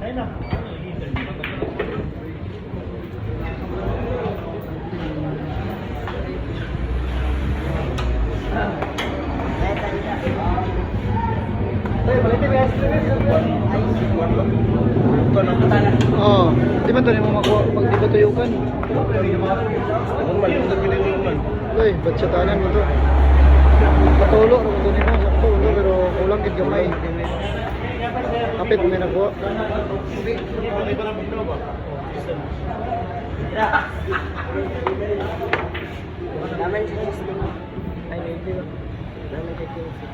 Oh, di ba ito mo makuha pag di ba tuyukan? Uy, ba't siya tanan mo ito? Patulo, ano ito nimo? Patulo, pero kulang kit gamay. Kapit may nakuha. Naman si Justin. Ay, maybe ba? Naman si Justin.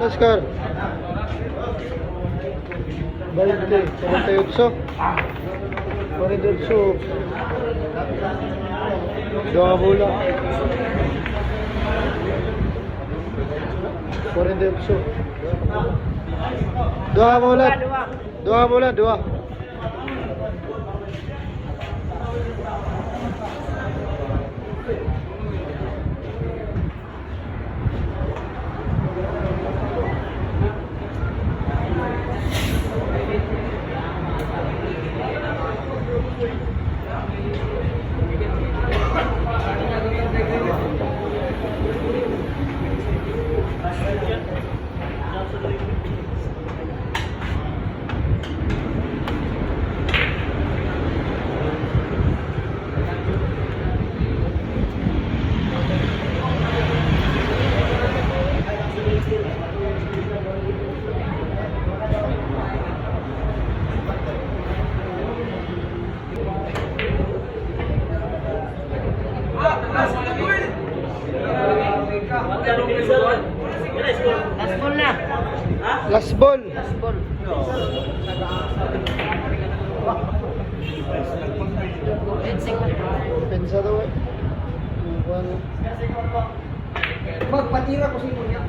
Oscar. 20, 48. 48. Dua bola. 48. Dua bola. Dua bola, dua. Last ball na. Last ball. Last ball. Pensa daw eh. Magpatira ko sa inyo niya.